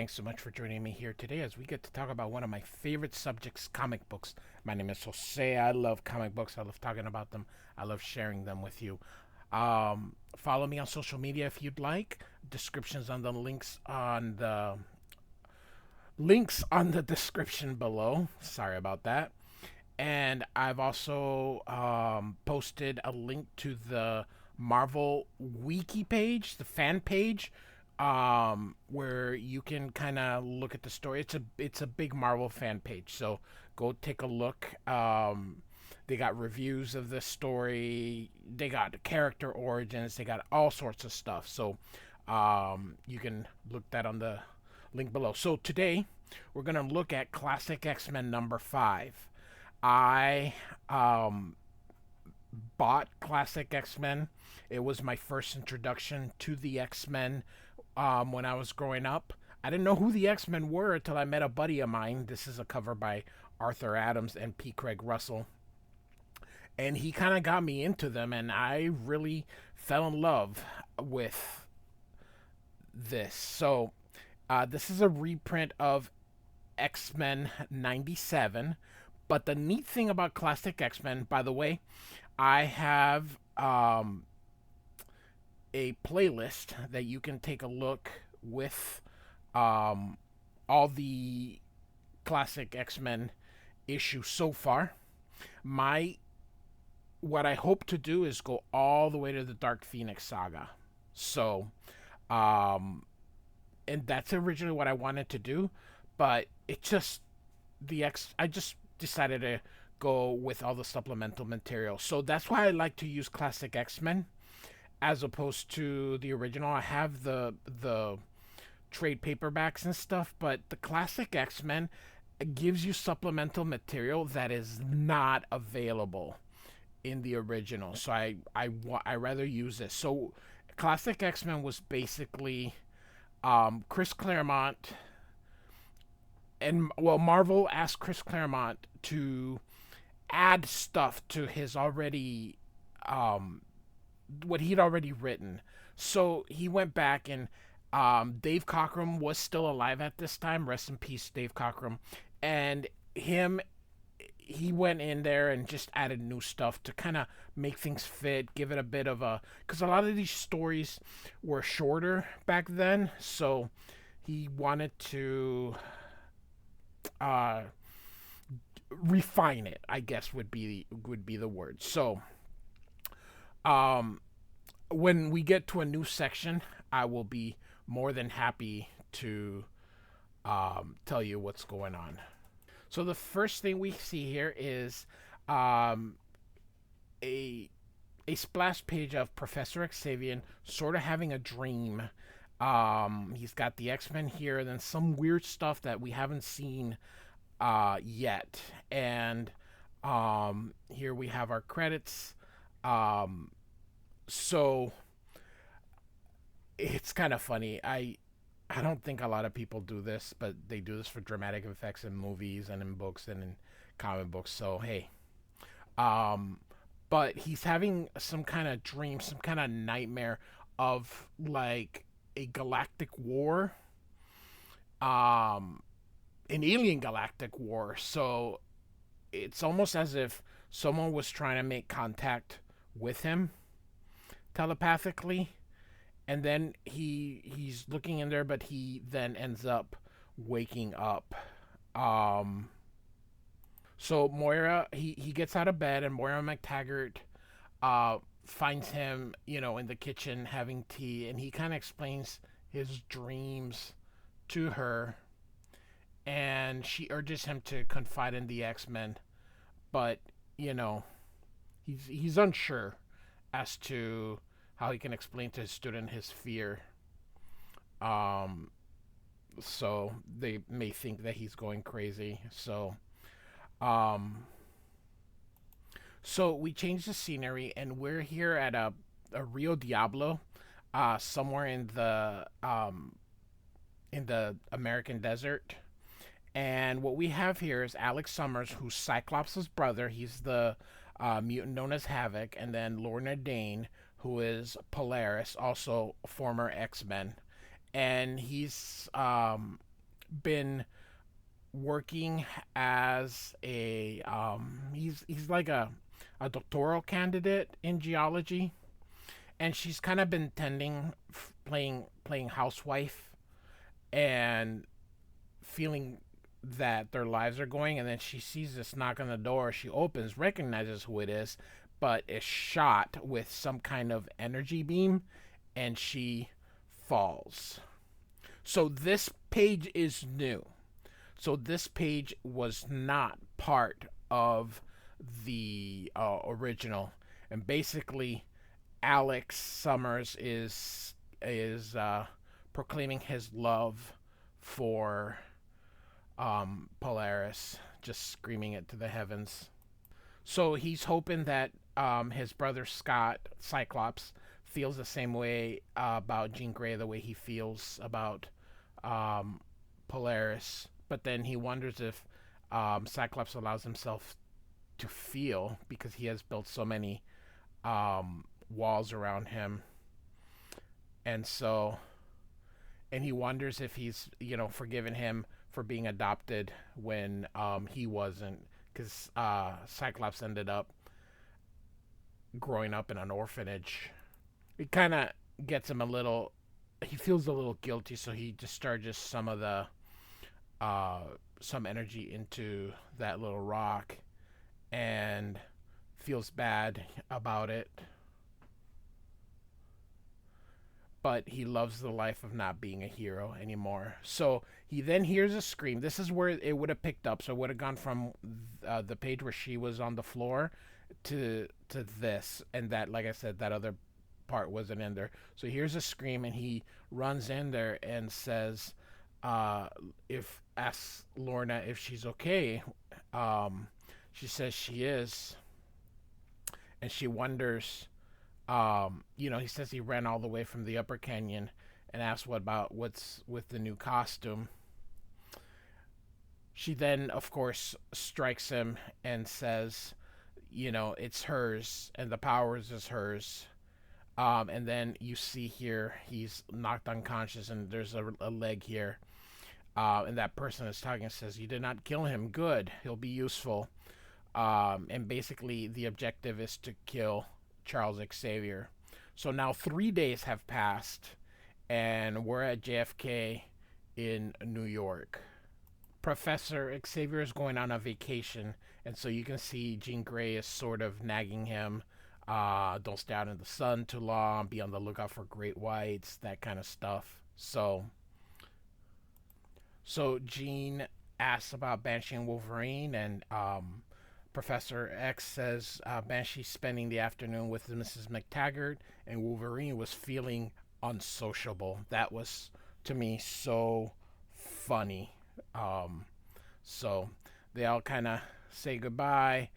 Thanks so much for joining me here today as we get to talk about one of my favorite subjects, comic books. My name is Jose. I love comic books. I love talking about them. I love sharing them with you. Follow me on social media if you'd like. Descriptions on the links on the description below. Sorry about that. And I've also posted a link to the Marvel Wiki page, the fan page, where you can kind of look at the story. It's a big Marvel fan page, so go take a look. They got reviews of the story. They got character origins. They got all sorts of stuff. So you can look that on the link below. So today we're gonna look at Classic X-Men number 5. I bought Classic X-Men. It was my first introduction to the X-Men when I was growing up. I didn't know who the X-Men were until I met a buddy of mine. This is a cover by Arthur Adams and P. Craig Russell. And he kind of got me into them, and I really fell in love with this. So, this is a reprint of X-Men 97. But the neat thing about Classic X-Men, by the way, I have a playlist that you can take a look with all the Classic X-Men issues so far. My What I hope to do is go all the way to the Dark Phoenix saga. So, and that's originally what I wanted to do, but it just I just decided to go with all the supplemental material. So that's why I like to use Classic X-Men as opposed to the original. I have the trade paperbacks and stuff, but the Classic X-Men gives you supplemental material that is not available in the original. So I rather use this. So Classic X-Men was basically Chris Claremont, and well, Marvel asked Chris Claremont to add stuff to his already what he'd already written. So he went back, and Dave Cockrum was still alive at this time. Rest in peace, Dave Cockrum. And he went in there and just added new stuff to kind of make things fit, give it a bit of a, because a lot of these stories were shorter back then, so he wanted to refine it, I guess would be the word. So when we get to a new section, I will be more than happy to tell you what's going on. So the first thing we see here is a splash page of Professor Xavier sort of having a dream. He's got the X-Men here, and then some weird stuff that we haven't seen yet. And here we have our credits. So it's kind of funny. I don't think a lot of people do this, but they do this for dramatic effects in movies and in books and in comic books. So hey, but he's having some kind of dream, some kind of nightmare of like a galactic war, an alien galactic war. So it's almost as if someone was trying to make contact with him telepathically, and then he's looking in there, but he then ends up waking up. So Moira, he gets out of bed, and Moira McTaggart finds him, in the kitchen having tea, and he kind of explains his dreams to her, and she urges him to confide in the X-Men, but he's unsure as to how he can explain to his student his fear. So they may think that he's going crazy. So we change the scenery, and we're here at a Rio Diablo, somewhere in the American desert. And what we have here is Alex Summers, who's Cyclops' brother. He's the mutant known as Havoc, and then Lorna Dane, who is Polaris, also former X-Men. And he's been working as a he's like a doctoral candidate in geology, and she's kind of been playing housewife and feeling that their lives are going, and then she sees this knock on the door. She opens, recognizes who it is, but is shot with some kind of energy beam, and she falls. So this page is new. So this page was not part of the original, and basically, Alex Summers is proclaiming his love for Polaris, just screaming it to the heavens. So he's hoping that his brother Scott, Cyclops, feels the same way about Jean Grey, the way he feels about um, Polaris. But then he wonders if Cyclops allows himself to feel, because he has built so many walls around him. And so, and he wonders if he's, forgiven him for being adopted when he wasn't, because Cyclops ended up growing up in an orphanage. It kind of gets him a little. He feels a little guilty, so he discharges uh, some energy into that little rock, and feels bad about it. But he loves the life of not being a hero anymore. So he then hears a scream. This is where it would have picked up. So it would have gone from the page where she was on the floor to this, and that, like I said, that other part wasn't in there. So here's a scream, and he runs in there and says, if asks Lorna if she's okay. She says she is, and she wonders. He says he ran all the way from the upper canyon, and asks what's with the new costume. She then, of course, strikes him and says, it's hers, and the powers is hers. And then you see here he's knocked unconscious, and there's a leg here. And that person is talking and says, "You did not kill him. Good. He'll be useful." And basically, the objective is to kill Charles Xavier. So now 3 days have passed, and we're at JFK in New York. Professor Xavier is going on a vacation, and so you can see Jean Grey is sort of nagging him. Don't stay out in the sun too long. Be on the lookout for great whites, that kind of stuff. So Jean asks about Banshee and Wolverine, and Professor X says Banshee's spending the afternoon with Mrs. McTaggart, and Wolverine was feeling unsociable. That was, to me, so funny. So they all kind of say goodbye,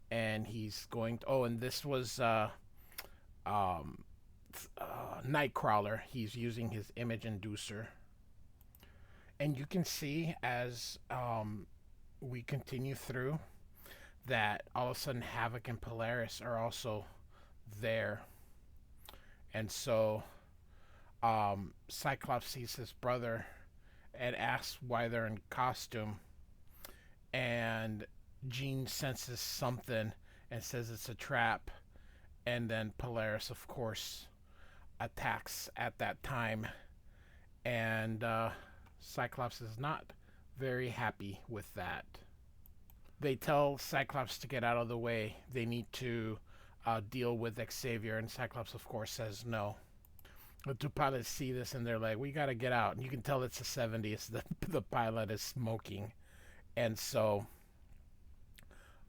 and he's going to, and this was Nightcrawler. He's using his image inducer. And you can see as we continue through that all of a sudden Havoc and Polaris are also there. And so Cyclops sees his brother and asks why they're in costume. And Jean senses something and says it's a trap. And then Polaris, of course, attacks at that time. And Cyclops is not very happy with that. They tell Cyclops to get out of the way. They need to deal with Xavier, and Cyclops, of course, says no. The two pilots see this, and they're like, "We gotta get out." And you can tell it's the 70s. The pilot is smoking, and so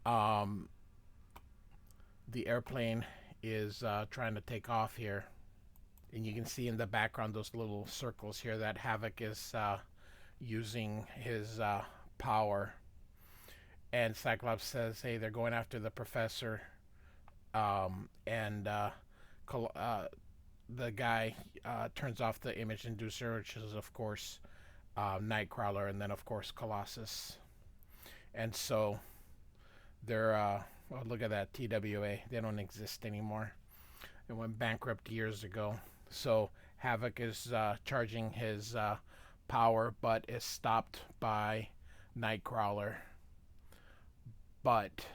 the airplane is trying to take off here, and you can see in the background those little circles here that Havoc is using his power. And Cyclops says, "Hey, they're going after the professor," and the guy turns off the image inducer, which is, of course, Nightcrawler, and then, of course, Colossus. And so they're, look at that, TWA. They don't exist anymore. They went bankrupt years ago. So Havoc is charging his power, but is stopped by Nightcrawler. But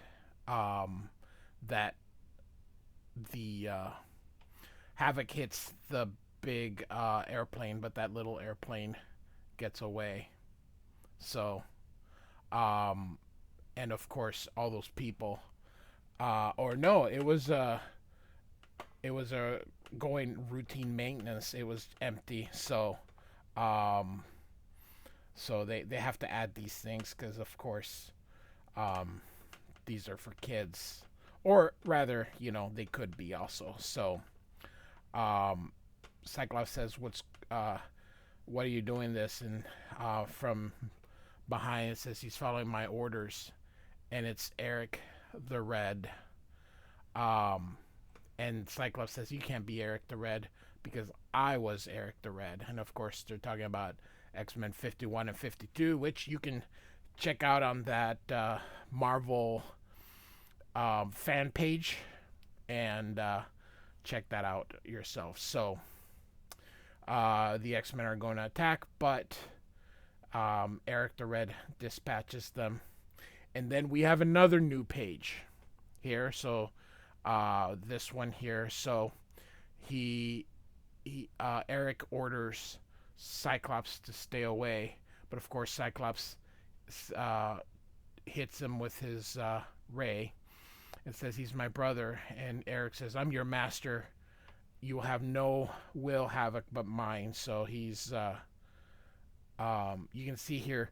that the Havoc hits the big airplane, but that little airplane gets away. So, um, and of course, all those people, or no, it was a going routine maintenance. It was empty, so um, they have to add these things because, of course, um, these are for kids, or rather, they could be also. So, um, Cyclops says, what are you doing this?" And from behind it says he's following my orders, and it's Eric the Red. Um, and Cyclops says, "You can't be Eric the Red because I was Eric the Red." And of course, they're talking about X-Men 51 and 52, which you can check out on that Marvel fan page and check that out yourself. So the X-Men are going to attack, but Eric the Red dispatches them. And then we have another new page here. So this one here. So Eric orders Cyclops to stay away, but of course Cyclops hits him with his ray and says he's my brother. And Eric says, "I'm your master. You will have no will, Havoc, but mine." So he's you can see here,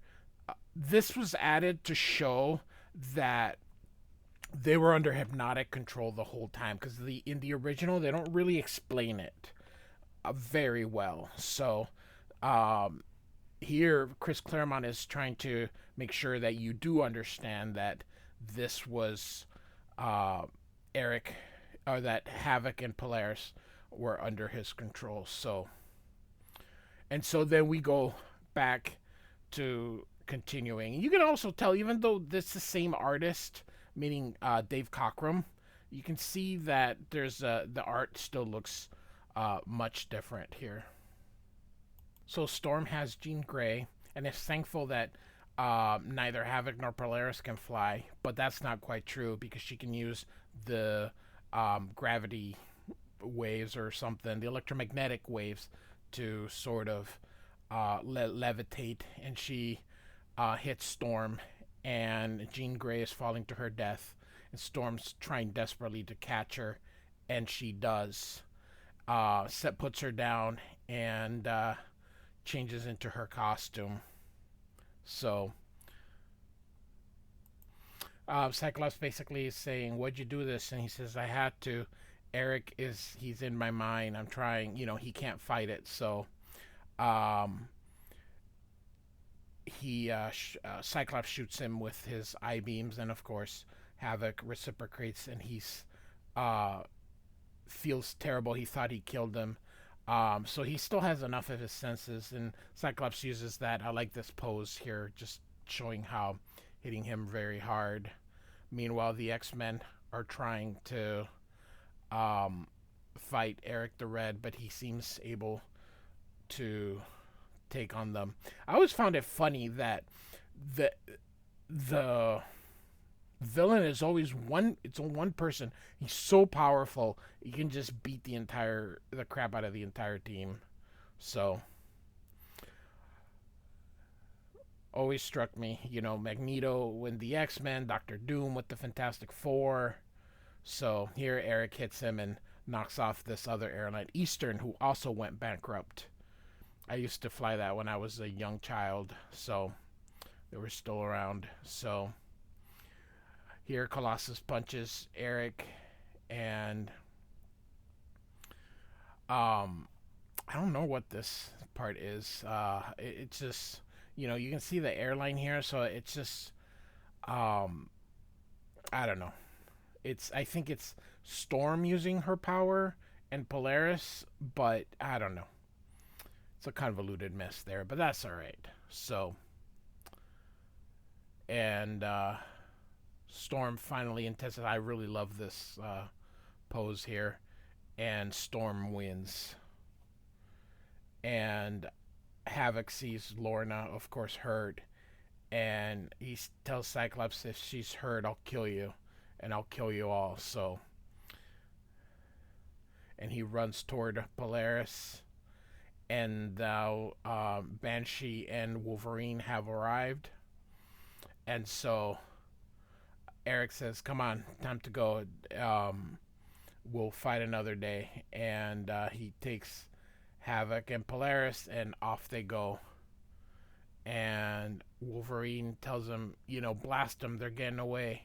this was added to show that they were under hypnotic control the whole time, because in the original they don't really explain it very well. So here Chris Claremont is trying to make sure that you do understand that this was Eric, or that Havoc and Polaris were under his control. So then we go back to continuing. You can also tell, even though this is the same artist, meaning Dave Cockrum, you can see that there's the art still looks much different here. So Storm has Jean Grey and is thankful that neither Havoc nor Polaris can fly, but that's not quite true, because she can use the gravity waves or something, the electromagnetic waves, to sort of levitate, and she hits Storm, and Jean Grey is falling to her death, and Storm's trying desperately to catch her, and she does. Puts her down and changes into her costume. So Cyclops basically is saying, "What'd you do this?" And he says, "I had to. Eric he's in my mind. I'm trying, he can't fight it." So Cyclops shoots him with his eye beams, and of course Havoc reciprocates, and he's feels terrible. He thought he killed him. So he still has enough of his senses, and Cyclops uses that. I like this pose here, just showing how hitting him very hard. Meanwhile, the X-Men are trying to fight Eric the Red, but he seems able to take on them. I always found it funny that the villain is always one person. He's so powerful, he can just beat the crap out of the entire team. So always struck me, Magneto with the X-Men, Doctor Doom with the Fantastic Four. So here Eric hits him and knocks off this other airline, Eastern, who also went bankrupt. I used to fly that when I was a young child, so they were still around. So here Colossus punches Eric, and I don't know what this part is. It's just, you can see the airline here, so it's just I don't know. I think it's Storm using her power and Polaris, but I don't know. It's a convoluted mess there, but that's all right. So, and Storm finally intensifies. I really love this pose here, and Storm wins. And Havoc sees Lorna, of course, hurt, and he tells Cyclops, if she's hurt, I'll kill you, and I'll kill you all. So, and he runs toward Polaris, and now Banshee and Wolverine have arrived, and so Eric says, "Come on, time to go. We'll fight another day." And he takes Havoc and Polaris, and off they go. And Wolverine tells him, blast them, they're getting away.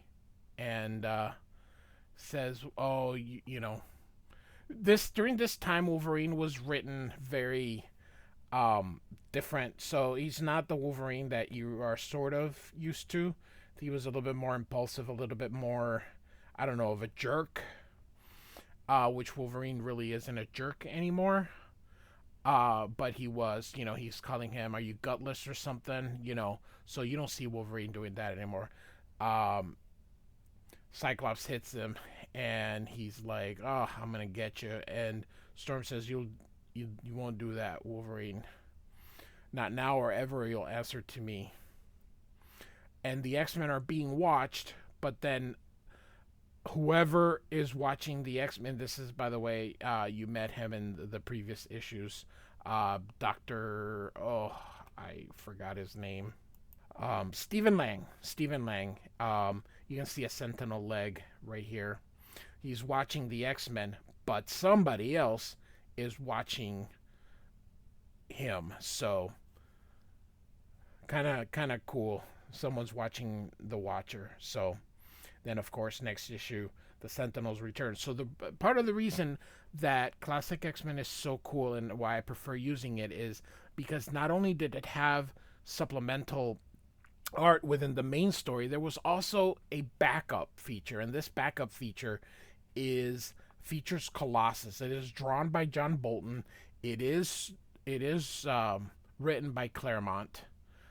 And says, "Oh, this during this time, Wolverine was written very different. So he's not the Wolverine that you are sort of used to. He was a little bit more impulsive, a little bit more, I don't know, of a jerk. Which Wolverine really isn't a jerk anymore. But he was, he's calling him, "Are you gutless or something?" So you don't see Wolverine doing that anymore. Um, Cyclops hits him, and he's like, "Oh, I'm gonna get you." And Storm says, "You won't do that, Wolverine. Not now or ever. You'll answer to me." And the X-Men are being watched, but then whoever is watching the X-Men, this is, by the way, you met him in the previous issues. Dr. Oh, I forgot his name. Stephen Lang. Stephen Lang. You can see a Sentinel leg right here. He's watching the X-Men, but somebody else is watching him. So kind of cool. Someone's watching the Watcher. So then, of course, next issue, the Sentinels return. So the part of the reason that Classic X-Men is so cool and why I prefer using it is because not only did it have supplemental art within the main story, there was also a backup feature, and this backup feature features Colossus. It is drawn by John Bolton. It is written by Claremont.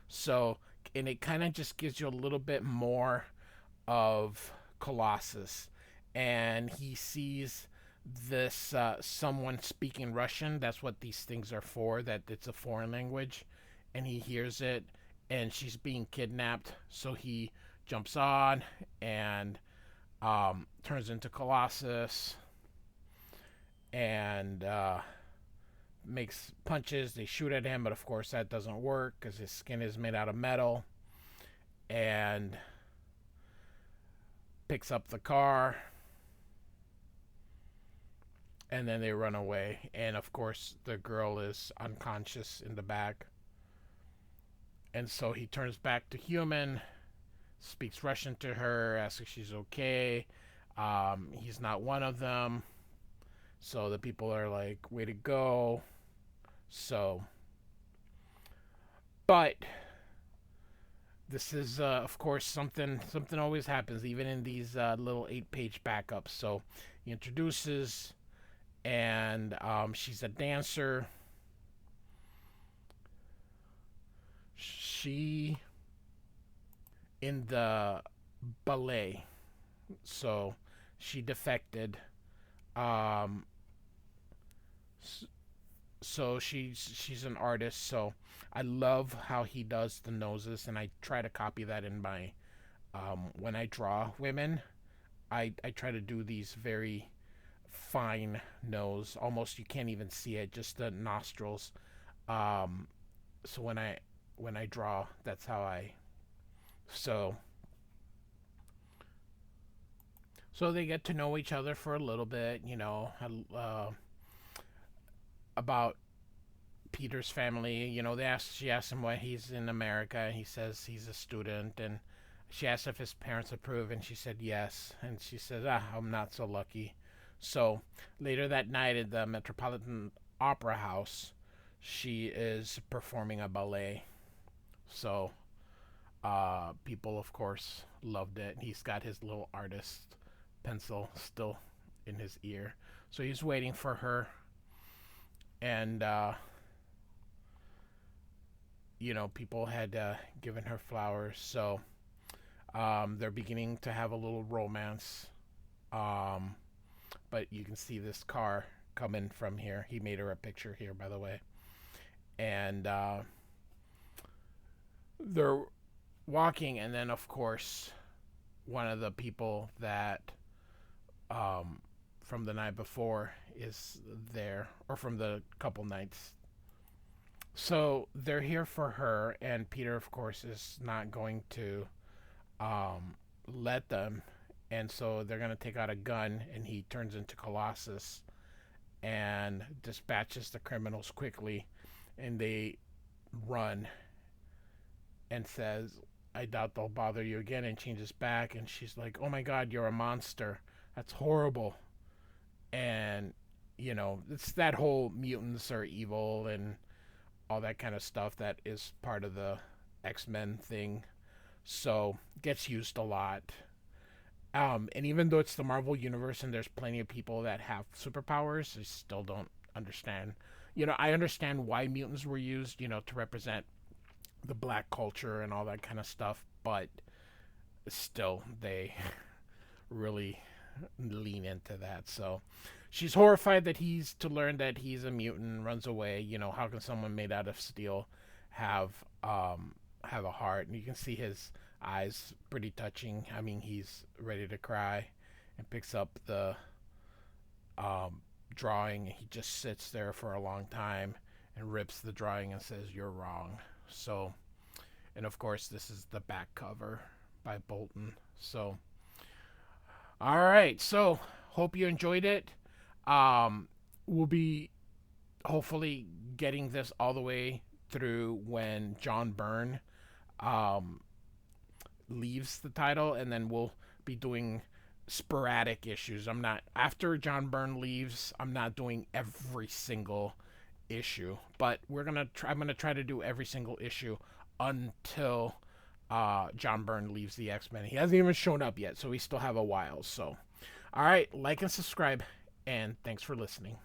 So, and it kind of just gives you a little bit more of Colossus, and he sees this someone speaking Russian. That's what these things are for, that it's a foreign language, and he hears it, and she's being kidnapped. So he jumps on and turns into Colossus and makes punches. They shoot at him, but of course that doesn't work because his skin is made out of metal. And picks up the car, and then they run away. And of course the girl is unconscious in the back, and so he turns back to human, speaks Russian to her, asks if she's okay. He's not one of them, so the people are like, way to go. So, but this is, of course, something always happens, even in these little 8-page backups. So he introduces, and she's a dancer. She in the ballet, so she defected. Um, so she's an artist. So I love how he does the noses, and I try to copy that in my when I draw women. I try to do these very fine nose, almost you can't even see it, just the nostrils. So when I draw, that's how I. So they get to know each other for a little bit, about Peter's family. She asks him why he's in America, and he says he's a student, and she asks if his parents approve, and she said yes, and she says, I'm not so lucky. So later that night at the Metropolitan Opera House, she is performing a ballet. So people, of course, loved it. He's got his little artist pencil still in his ear, so he's waiting for her. And people had given her flowers, so they're beginning to have a little romance. But you can see this car coming from here. He made her a picture here, by the way. and they're walking, and then of course one of the people that from the night before is there, or from the couple nights. So they're here for her, and Peter, of course, is not going to let them. And so they're going to take out a gun, and he turns into Colossus and dispatches the criminals quickly. And they run and says, I doubt they'll bother you again, and changes back. And she's like, oh my God, you're a monster. That's horrible. And, it's that whole mutants are evil and all that kind of stuff that is part of the X-Men thing. So gets used a lot. And even though it's the Marvel universe and there's plenty of people that have superpowers, I still don't understand. I understand why mutants were used, to represent the black culture and all that kind of stuff, but still, they really lean into that. So she's horrified that he's to learn that he's a mutant, runs away. How can someone made out of steel have have a heart? And you can see his eyes pretty touching. I mean, he's ready to cry, and picks up the drawing. He just sits there for a long time and rips the drawing and says, "You're wrong." So, and of course, this is the back cover by Bolton. So, all right. So, hope you enjoyed it. We'll be hopefully getting this all the way through when John Byrne leaves the title, and then we'll be doing sporadic issues. I'm not After John Byrne leaves, I'm not doing every single issue, but I'm gonna try to do every single issue until John Byrne leaves the X-Men. He hasn't even shown up yet, so we still have a while. So, all right, like and subscribe, and thanks for listening.